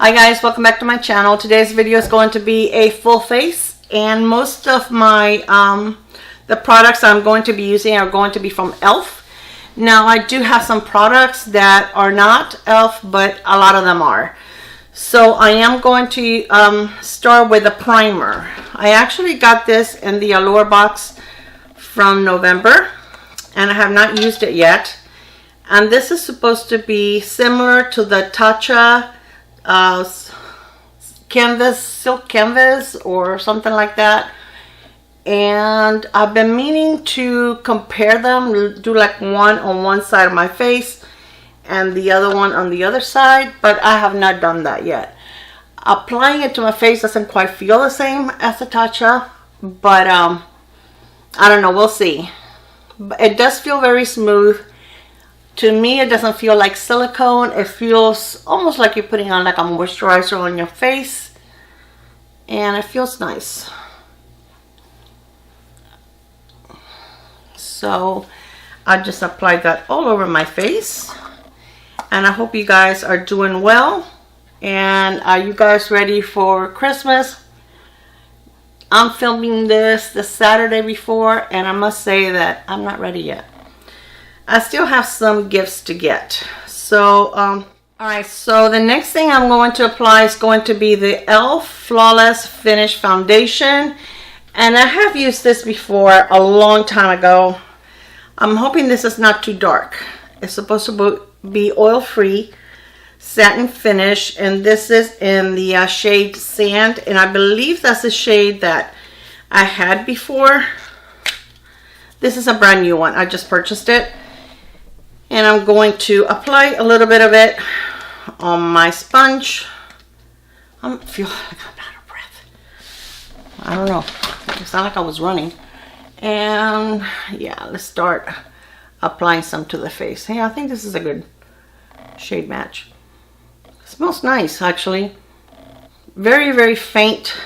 Hi guys, welcome back to my channel. Today's video is going to be a full face, and most of my the products I'm going to be using are going to be from e.l.f. Now I do have some products that are not e.l.f., but a lot of them are. So I am going to start with a primer. I actually got this in the Allure box from November, and I have not used it yet. And this is supposed to be similar to the Tatcha silk canvas or something like that. And I've been meaning to compare them, do like one on one side of my face and the other one on the other side, but I have not done that yet. Applying it to my face doesn't quite feel the same as the Tatcha, but I don't know, we'll see. But it does feel very smooth. To me, it doesn't feel like silicone. It feels almost like you're putting on like a moisturizer on your face, and it feels nice. So I just applied that all over my face, and I hope you guys are doing well. And are you guys ready for Christmas? I'm filming this the Saturday before, and I must say that I'm not ready yet. I still have some gifts to get. So alright, so the next thing I'm going to apply is going to be the e.l.f. Flawless Finish Foundation, and I have used this before a long time ago. I'm hoping this is not too dark. It's supposed to be oil-free satin finish, and this is in the shade Sand, and I believe that's the shade that I had before. This is a brand new one. I just purchased it. And I'm going to apply a little bit of it on my sponge. I feel like I'm out of breath. I don't know. It's not like I was running. And yeah, let's start applying some to the face. Hey, I think this is a good shade match. It smells nice, actually. Very, very faint,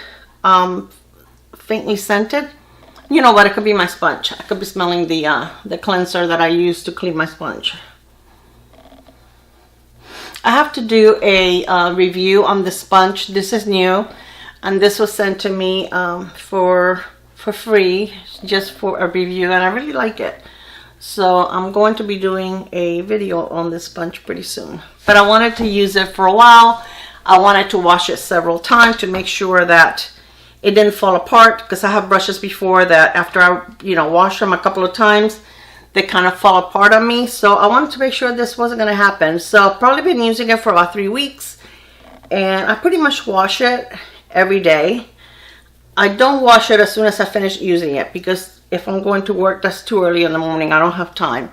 faintly scented. You know what, it could be my sponge. I could be smelling the cleanser that I use to clean my sponge. I have to do a review on the sponge. This is new, and this was sent to me for free, just for a review, and I really like it. So I'm going to be doing a video on this sponge pretty soon. But I wanted to use it for a while. I wanted to wash it several times to make sure that it didn't fall apart, because I have brushes before that after I wash them a couple of times, they kind of fall apart on me. So I wanted to make sure this wasn't going to happen. So I've probably been using it for about 3 weeks, and I pretty much wash it every day. I don't wash it as soon as I finish using it, because if I'm going to work, that's too early in the morning. I don't have time.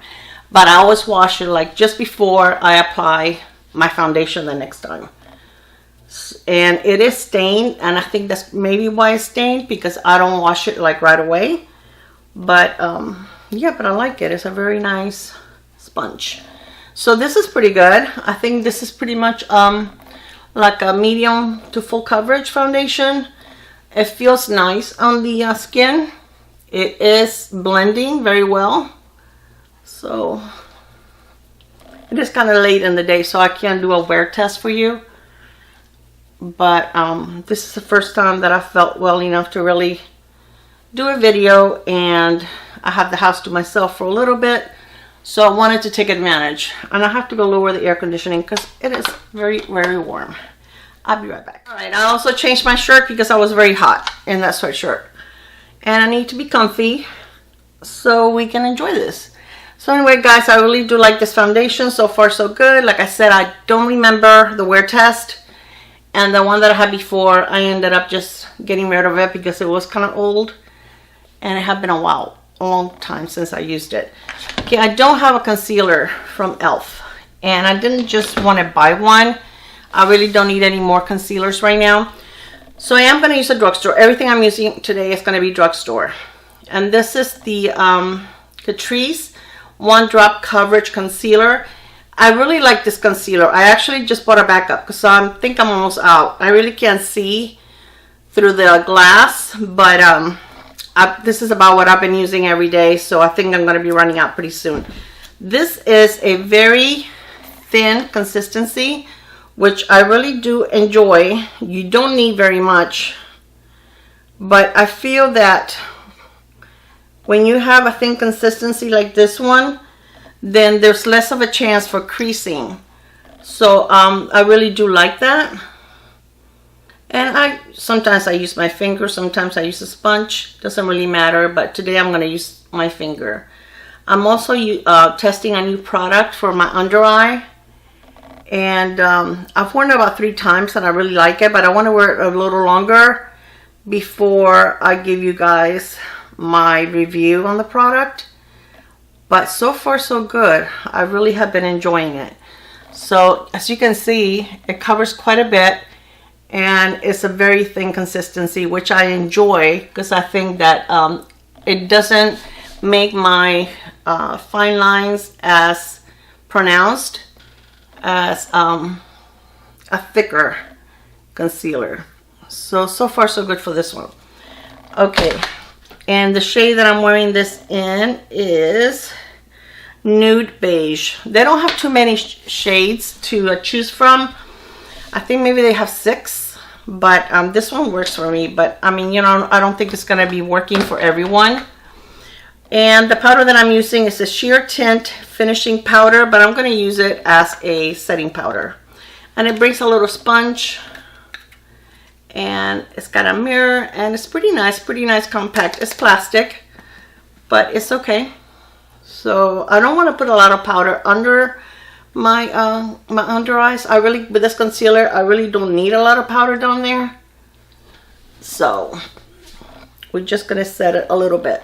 But I always wash it like just before I apply my foundation the next time. And it is stained, and I think that's maybe why it's stained, because I don't wash it like right away. But yeah, but I like it. It's a very nice sponge. So this is pretty good. I think this is pretty much like a medium to full coverage foundation. It feels nice on the skin. It is blending very well. So it is kind of late in the day, so I can't do a wear test for you. But this is the first time that I felt well enough to really do a video, and I have the house to myself for a little bit, so I wanted to take advantage. And I have to go lower the air conditioning because it is very, very warm. I'll be right back. Alright, I also changed my shirt because I was very hot in that sweatshirt, and I need to be comfy so we can enjoy this. So anyway guys, I really do like this foundation. So far so good. Like I said, I don't remember the wear test. And the one that I had before, I ended up just getting rid of it because it was kind of old. And it had been a long time since I used it. Okay, I don't have a concealer from e.l.f. And I didn't just want to buy one. I really don't need any more concealers right now. So I am going to use a Drugstore. Everything I'm using today is going to be Drugstore. And this is the Catrice One Drop Coverage Concealer. I really like this concealer. I actually just bought a backup because I think I'm almost out. I really can't see through the glass, but this is about what I've been using every day, so I think I'm going to be running out pretty soon. This is a very thin consistency, which I really do enjoy. You don't need very much, but I feel that when you have a thin consistency like this one, then there's less of a chance for creasing. So I really do like that. And sometimes I use my finger, sometimes I use a sponge. Doesn't really matter, but today I'm going to use my finger. I'm also testing a new product for my under eye. And I've worn it about 3 times and I really like it, but I want to wear it a little longer before I give you guys my review on the product. But so far so good. I really have been enjoying it. So as you can see, it covers quite a bit. And it's a very thin consistency, which I enjoy because I think that it doesn't make my fine lines as pronounced as a thicker concealer. So far so good for this one. Okay, and the shade that I'm wearing this in is Nude Beige. They don't have too many shades to choose from. I think maybe they have 6, but this one works for me. But I mean, you know, I don't think it's going to be working for everyone. And the powder that I'm using is a sheer tint finishing powder, but I'm going to use it as a setting powder. And it brings a little sponge, and it's got a mirror, and it's pretty nice compact. It's plastic, but it's okay. So I don't want to put a lot of powder under my my under eyes. With this concealer, I really don't need a lot of powder down there. So we're just gonna set it a little bit.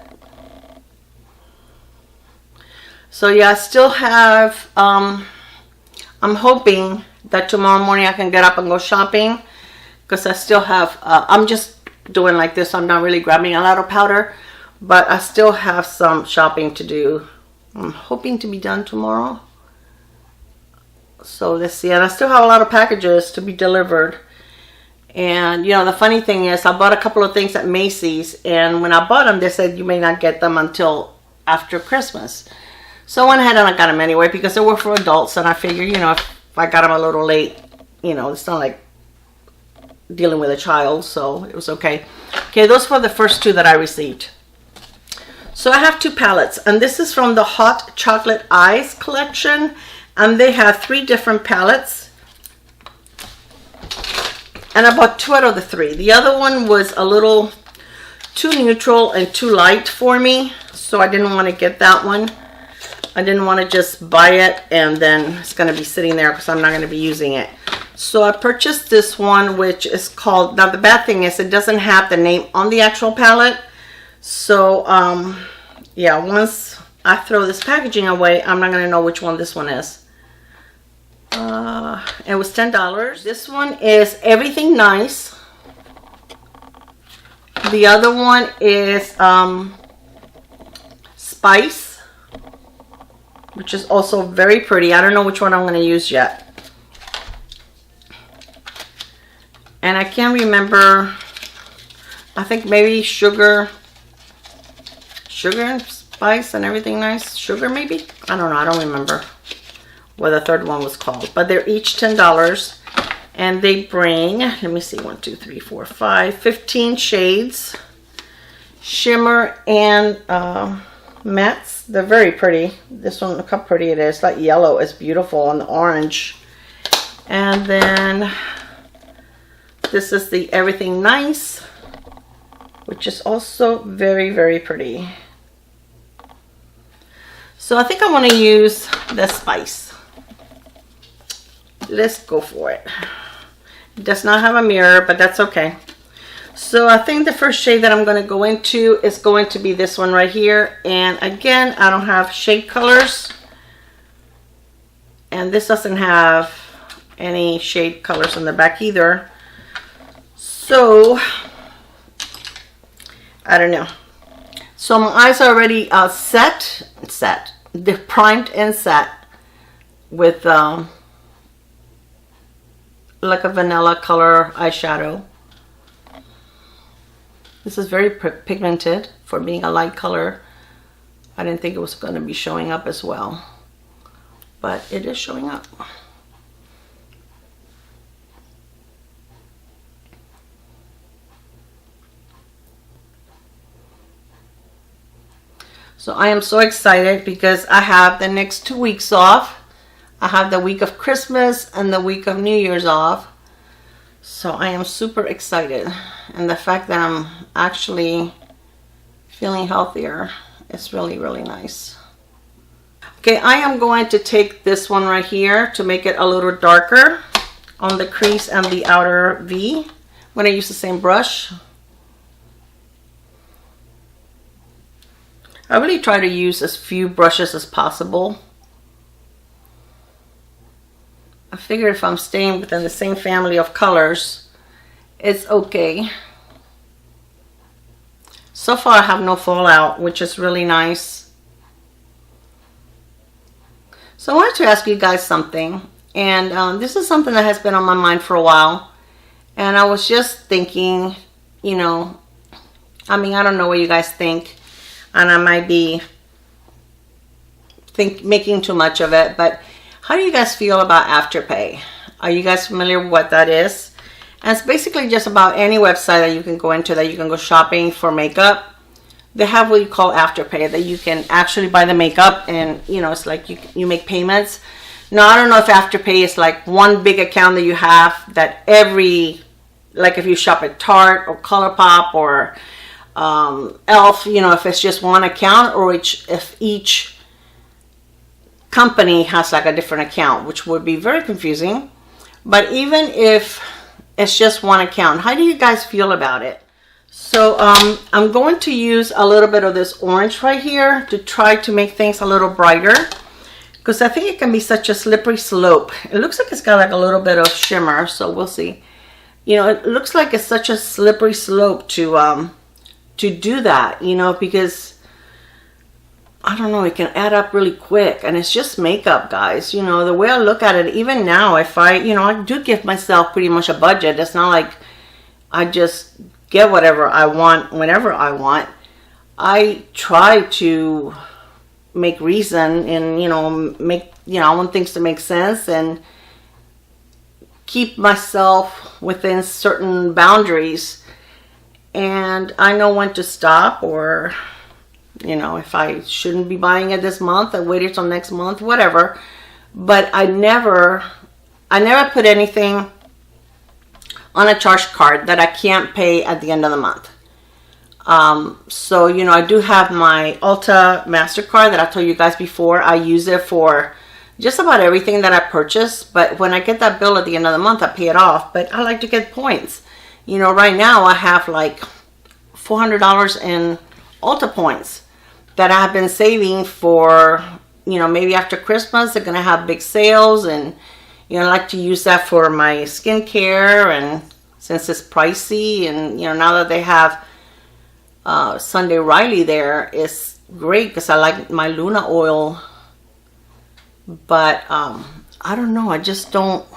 So yeah, I still have I'm hoping that tomorrow morning I can get up and go shopping, because I still have I'm just doing like this. I'm not really grabbing a lot of powder, but I still have some shopping to do. I'm hoping to be done tomorrow. So let's see, and I still have a lot of packages to be delivered. And you know, the funny thing is, I bought a couple of things at Macy's, and when I bought them, they said you may not get them until after Christmas. So I went ahead and I got them anyway, because they were for adults, and I figured, you know, if I got them a little late, you know, it's not like dealing with a child, so it was okay. Okay, those were the first 2 that I received. So I have 2 palettes, and this is from the Hot Chocolate Eyes collection. And they have 3 different palettes. And I bought 2 out of the 3. The other one was a little too neutral and too light for me. So I didn't want to get that one. I didn't want to just buy it and then it's going to be sitting there because I'm not going to be using it. So I purchased this one, which is called, now the bad thing is it doesn't have the name on the actual palette. So yeah, once I throw this packaging away, I'm not going to know which one this one is. It was $10. This one is Everything Nice. The other one is Spice, which is also very pretty. I don't know which one I'm going to use yet. And I can't remember. I think maybe Sugar and Spice and Everything Nice. Sugar maybe? I don't know. I don't remember what the third one was called, but they're each $10, and they bring, let me see, 1, 2, 3, 4, 5, 15 shades, shimmer and mattes. They're very pretty. This one, look how pretty it is. That yellow is beautiful, and the orange. And then this is the Everything Nice, which is also very pretty. So I think I want to use the Spice. Let's go for it. It does not have a mirror, but that's okay. So I think the first shade that I'm going to go into is going to be this one right here. And again, I don't have shade colors. And this doesn't have any shade colors on the back either. So, I don't know. So my eyes are already set. They're primed and set with like a vanilla color eyeshadow. This is very pigmented for being a light color. I didn't think it was going to be showing up as well, but it is showing up. So I am so excited because I have the next 2 weeks off. I have the week of Christmas and the week of New Year's off. So I am super excited. And the fact that I'm actually feeling healthier is really, really nice. Okay, I am going to take this one right here to make it a little darker on the crease and the outer V. I'm going to use the same brush. I really try to use as few brushes as possible. I figure if I'm staying within the same family of colors, it's okay. So far I have no fallout, which is really nice. So I wanted to ask you guys something, and this is something that has been on my mind for a while, and I was just thinking, you know, I mean, I don't know what you guys think, and I might be making too much of it, but how do you guys feel about Afterpay? Are you guys familiar with what that is? And it's basically just about any website that you can go into that you can go shopping for makeup. They have what you call Afterpay, that you can actually buy the makeup and, you know, it's like you make payments. Now, I don't know if Afterpay is like one big account that you have that like if you shop at Tarte or ColourPop or Elf, you know, if it's just one account, or if each company has like a different account, which would be very confusing. But even if it's just one account, how do you guys feel about it? So I'm going to use a little bit of this orange right here to try to make things a little brighter, because I think it can be such a slippery slope. It looks like it's got like a little bit of shimmer, so we'll see. You know, it looks like it's such a slippery slope to do that, you know, because I don't know, it can add up really quick, and it's just makeup, guys. You know, the way I look at it, even now, if I do give myself pretty much a budget. It's not like I just get whatever I want whenever I want. I try to make reason and, I want things to make sense and keep myself within certain boundaries. And I know when to stop, or, if I shouldn't be buying it this month, I wait till next month, whatever. But I never put anything on a charge card that I can't pay at the end of the month. So, I do have my Ulta MasterCard that I told you guys before. I use it for just about everything that I purchase. But when I get that bill at the end of the month, I pay it off. But I like to get points. Right now I have like $400 in Ulta points that I have been saving for, maybe after Christmas, they're going to have big sales. And, I like to use that for my skincare, and since it's pricey, and now that they have Sunday Riley there, it's great because I like my Luna oil. But I don't know, I just don't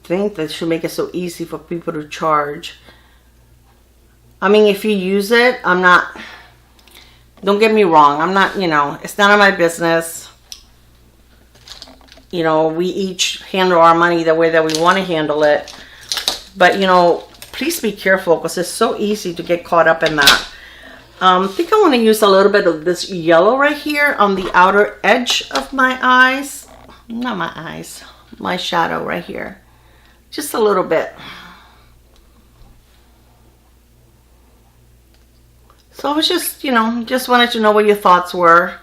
think that should make it so easy for people to charge. I mean, if you use it, don't get me wrong, I'm not, it's none of my business. We each handle our money the way that we want to handle it. But, please be careful, because it's so easy to get caught up in that. I think I want to use a little bit of this yellow right here on the outer edge of my eyes. Not my eyes, my shadow right here. Just a little bit. So I was just, just wanted to know what your thoughts were.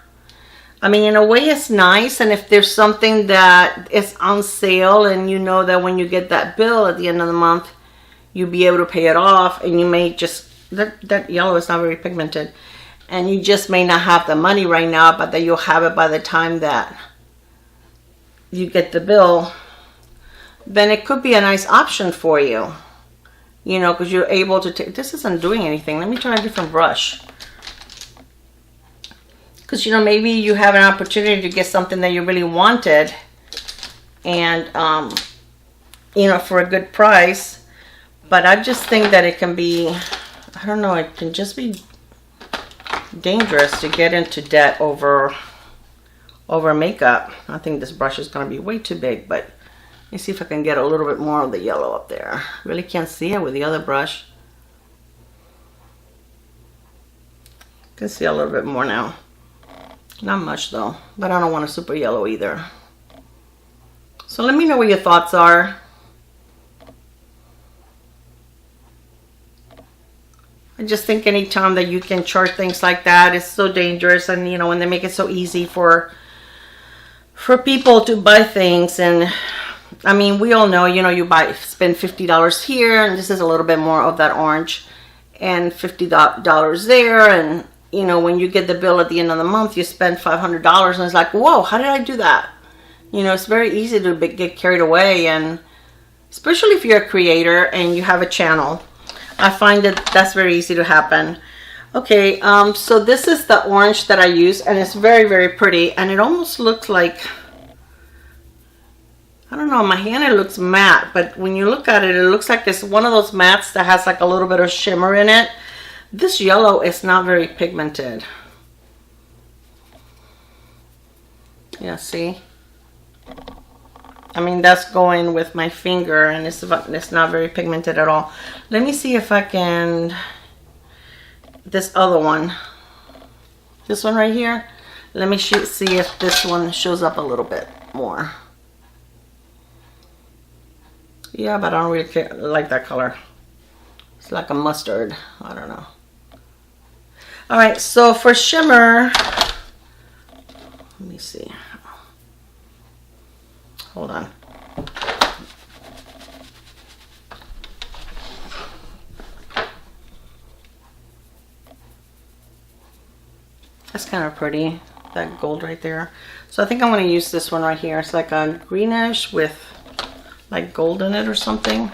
I mean, in a way it's nice, and if there's something that is on sale and you know that when you get that bill at the end of the month, you'll be able to pay it off, and you may just, that yellow is not very pigmented, and you just may not have the money right now, but that you'll have it by the time that you get the bill, then it could be a nice option for you, because you're able to take, this isn't doing anything. Let me try a different brush. Because, maybe you have an opportunity to get something that you really wanted, and, for a good price. But I just think that it can be, I don't know, it can just be dangerous to get into debt over makeup. I think this brush is going to be way too big, but let me see if I can get a little bit more of the yellow up there. Really can't see it with the other brush. can see a little bit more now. Not much though, but I don't want a super yellow either. So let me know what your thoughts are. I just think anytime that you can chart things like that is so dangerous, and you know, when they make it so easy for people to buy things. And I mean, we all know, you know, you spend $50 here, and this is a little bit more of that orange, and $50 there, and you know, when you get the bill at the end of the month, you spend $500, and it's like, whoa, how did I do that? You know, it's very easy to get carried away, and especially if you're a creator and you have a channel, I find that that's very easy to happen. Okay, so this is the orange that I use, and it's very, very pretty, and it almost looks like, I don't know, on my hand it looks matte, but when you look at it, it looks like it's one of those mattes that has like a little bit of shimmer in it. This yellow is not very pigmented. Yeah, see? I mean, that's going with my finger, and it's not very pigmented at all. Let me see if I can, this other one, this one right here, let me see if this one shows up a little bit more. Yeah, but I don't really like that color. It's like a mustard. I don't know. All right, so for shimmer, let me see. Hold on. That's kind of pretty, that gold right there. So I think I'm going to use this one right here. It's like a greenish with like gold in it or something.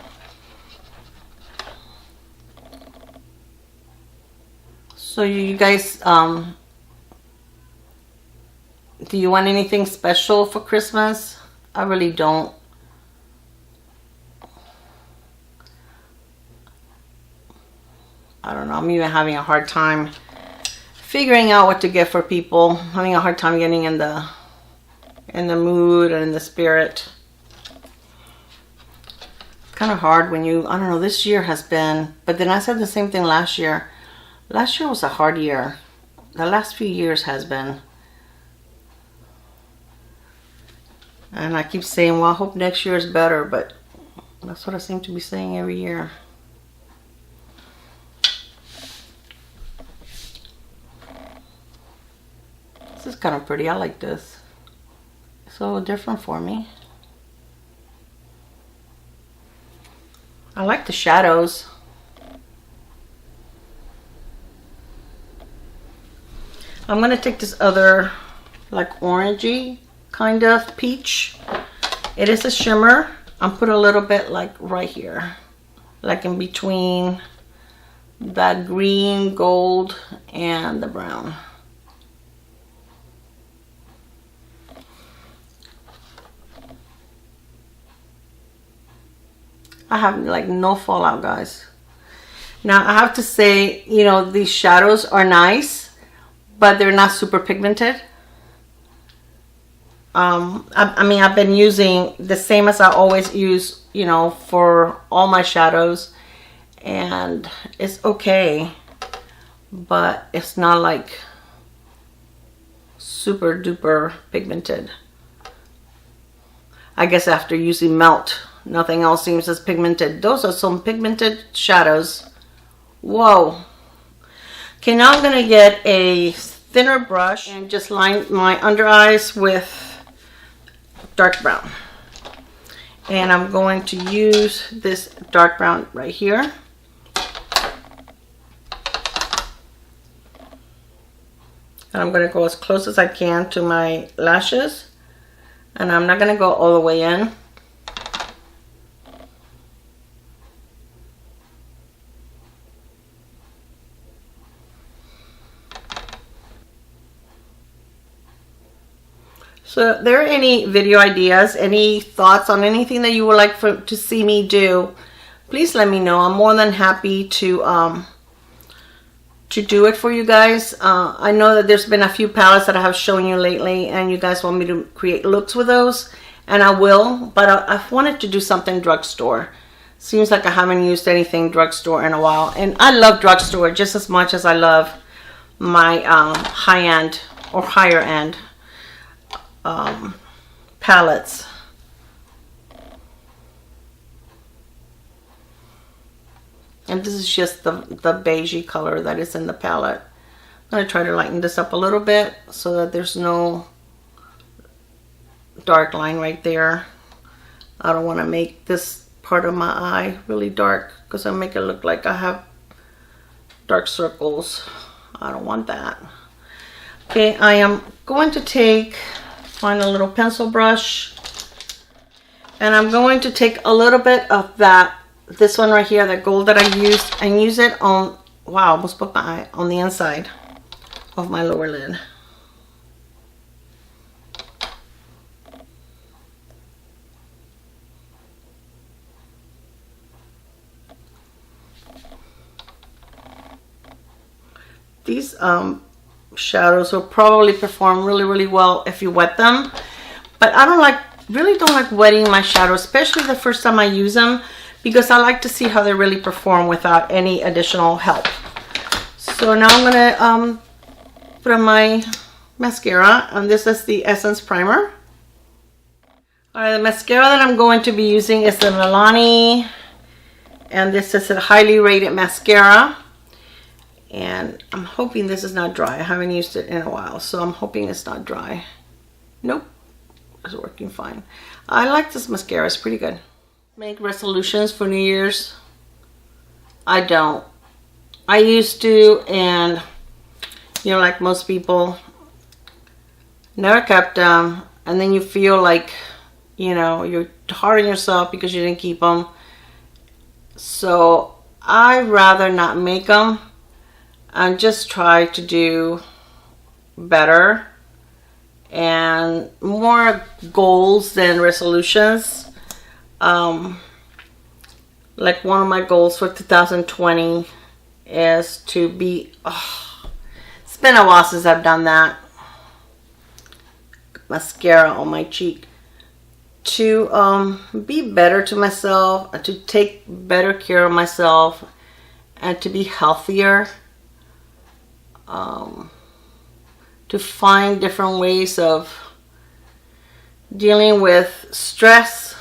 So you guys, do you want anything special for Christmas? I really don't. I don't know. I'm even having a hard time figuring out what to get for people. I'm having a hard time getting in the mood and in the spirit. It's kind of hard when you, I don't know, this year has been, but then I said the same thing last year. Last year was a hard year. The last few years has been. And I keep saying, well, I hope next year is better, but that's what I seem to be saying every year. This is kind of pretty. I like this. It's a little different for me. I like the shadows. I'm going to take this other like orangey kind of peach. It is a shimmer. I'll put a little bit like right here, like in between that green, gold, and the brown. I have like no fallout, guys. Now I have to say, you know, these shadows are nice, but they're not super pigmented. I mean, I've been using the same as I always use, you know, for all my shadows, and it's okay, but it's not like super duper pigmented. I guess after using Melt, nothing else seems as pigmented. Those are some pigmented shadows. Whoa. Okay, now I'm going to get a thinner brush and just line my under eyes with dark brown. And I'm going to use this dark brown right here. And I'm going to go as close as I can to my lashes. And I'm not going to go all the way in. So if there are any video ideas, any thoughts on anything that you would like to see me do, please let me know. I'm more than happy to do it for you guys. I know that there's been a few palettes that I have shown you lately, and you guys want me to create looks with those, and I will, but I've wanted to do something drugstore. Seems like I haven't used anything drugstore in a while, and I love drugstore just as much as I love my high-end or higher end palettes. And this is just the beigey color that is in the palette. I'm going to try to lighten this up a little bit so that there's no dark line right there. I don't want to make this part of my eye really dark because I'll make it look like I have dark circles. I don't want that. Okay, I am going to find a little pencil brush, and I'm going to take a little bit of this one right here, the gold that I used, and use it on, wow, I almost put my eye on the inside of my lower lid. These shadows will probably perform really well if you wet them, but I really don't like wetting my shadows, especially the first time I use them, because I like to see how they really perform without any additional help. So now I'm gonna put on my mascara, and this is the Essence Primer. Alright, the mascara that I'm going to be using is the Milani, and this is a highly rated mascara. And I'm hoping this is not dry. I haven't used it in a while, so I'm hoping it's not dry. Nope, it's working fine. I like this mascara, it's pretty good. Make resolutions for New Year's? I don't. I used to, and you know, like most people, never kept them, and then you feel like, you know, you're hard on yourself because you didn't keep them. So I'd rather not make them and just try to do better and more goals than resolutions. Like one of my goals for 2020 is to be, it's been a while since I've done that, mascara on my cheek, to be better to myself, to take better care of myself, and to be healthier. To find different ways of dealing with stress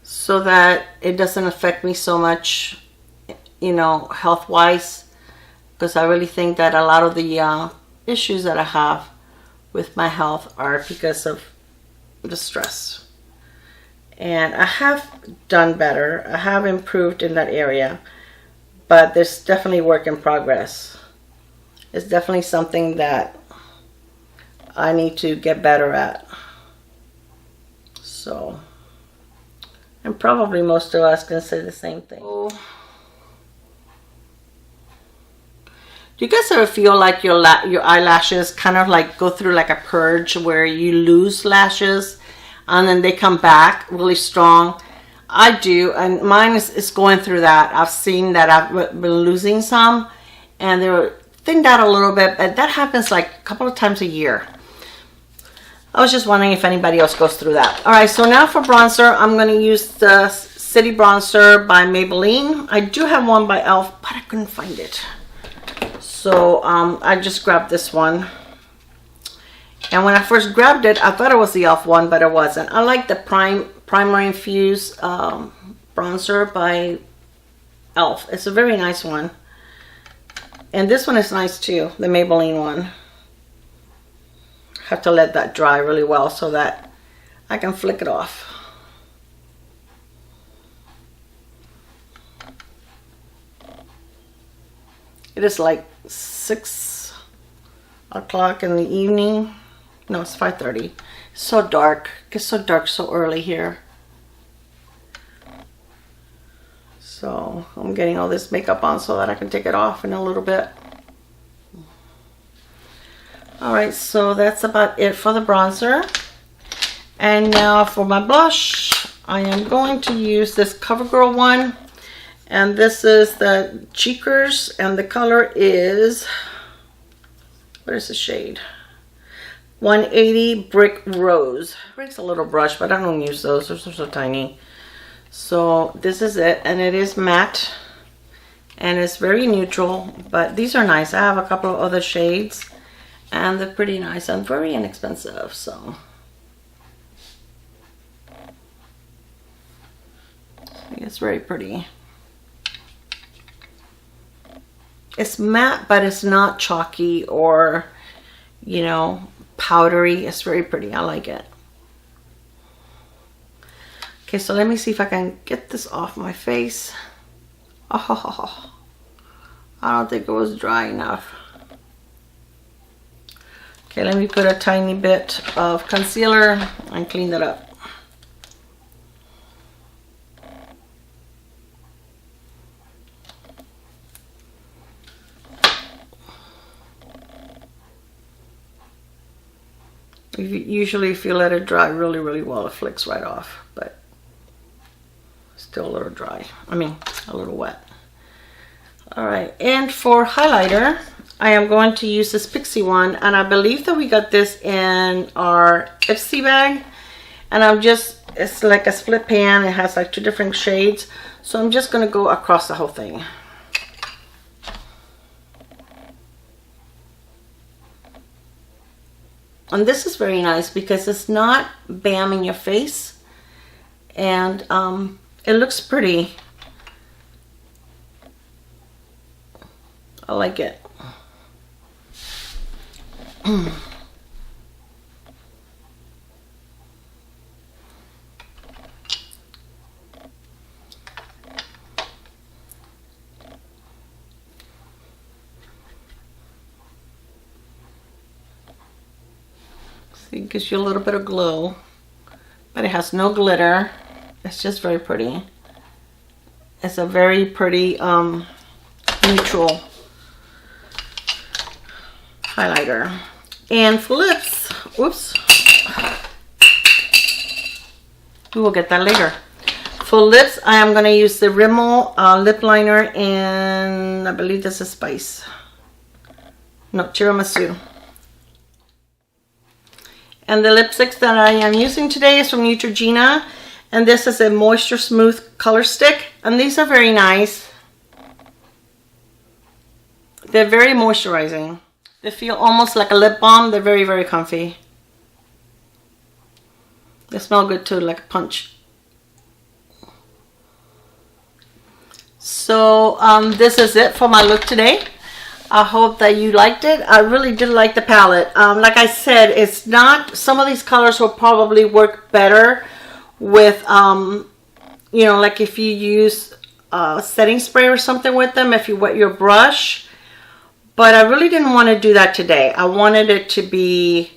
so that it doesn't affect me so much, you know, health-wise, because I really think that a lot of the issues that I have with my health are because of the stress. And I have done better. I have improved in that area, but there's definitely work in progress. It's definitely something that I need to get better at. So, and probably most of us can say the same thing. Do you guys ever feel like your eyelashes kind of like go through like a purge where you lose lashes and then they come back really strong? I do, and mine is going through that. I've seen that I've been losing some, and they're thinned out a little bit, but that happens like a couple of times a year. I was just wondering if anybody else goes through that. All right, so now for bronzer, I'm going to use the City Bronzer by Maybelline. I do have one by e.l.f., but I couldn't find it. So I just grabbed this one. And when I first grabbed it, I thought it was the e.l.f. one, but it wasn't. I like the Primer Infused bronzer by e.l.f. It's a very nice one. And this one is nice too, the Maybelline one. Have to let that dry really well so that I can flick it off. It is like 6 o'clock in the evening. No, it's 5:30. It's so dark. It gets so dark so early here. So I'm getting all this makeup on so that I can take it off in a little bit. Alright, so that's about it for the bronzer. And now for my blush, I am going to use this Covergirl one. And this is the Cheekers, and the color is, what is the shade? 180 Brick Rose. It breaks a little brush, but I don't use those. They're so tiny. So this is it, and it is matte. and it's very neutral, but these are nice. I have a couple of other shades and they're pretty nice and very inexpensive, so it's very pretty. It's matte, but it's not chalky or, you know, powdery. It's very pretty. I like it. Okay, so let me see if I can get this off my face. Oh, I don't think it was dry enough. Okay, let me put a tiny bit of concealer and clean that up. Usually if you let it dry really well, it flicks right off, but still a little dry. I mean, a little wet. All right, and for highlighter, I am going to use this Pixie one, and I believe that we got this in our Ipsy bag, and it's like a split pan. It has like 2 different shades, so I'm just gonna go across the whole thing. And this is very nice because it's not bam in your face, and it looks pretty. I like it. See, it gives you a little bit of glow, but it has no glitter. It's just very pretty. It's a very pretty neutral highlighter. And for lips, whoops, we will get that later. For lips, I am going to use the Rimmel lip liner, and I believe this is Spice. No, Tiramisu. And the lipsticks that I am using today is from Neutrogena, and this is a Moisture Smooth Color Stick, and these are very nice. They're very moisturizing. They feel almost like a lip balm. They're very comfy. They smell good too, like a punch. So this is it for my look today. I hope that you liked it. I really did like the palette. Like I said, it's not, some of these colors will probably work better with, you know, like if you use setting spray or something with them, if you wet your brush. But I really didn't want to do that today. I wanted it to be,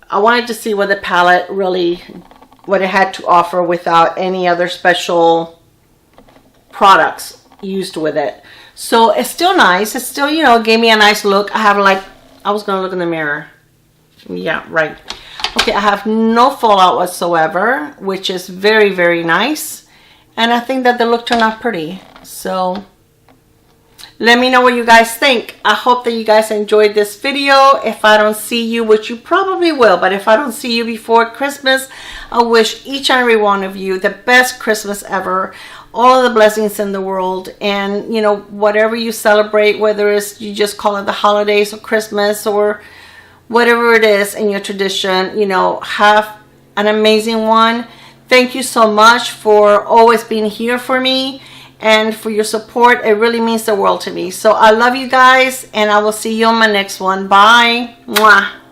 I wanted to see what the palette really, what it had to offer without any other special products used with it. So it's still nice. It's still, you know, gave me a nice look. I have like, I was going to look in the mirror. Yeah, right. Okay, I have no fallout whatsoever, which is very nice. And I think that the look turned out pretty. So let me know what you guys think. I hope that you guys enjoyed this video. If I don't see you, which you probably will, but if I don't see you before Christmas, I wish each and every one of you the best Christmas ever. All of the blessings in the world, and you know, whatever you celebrate, whether it's you just call it the holidays or Christmas or whatever it is in your tradition, you know, have an amazing one. Thank you so much for always being here for me and for your support. It really means the world to me. So I love you guys, and I will see you on my next one. Bye. Mwah.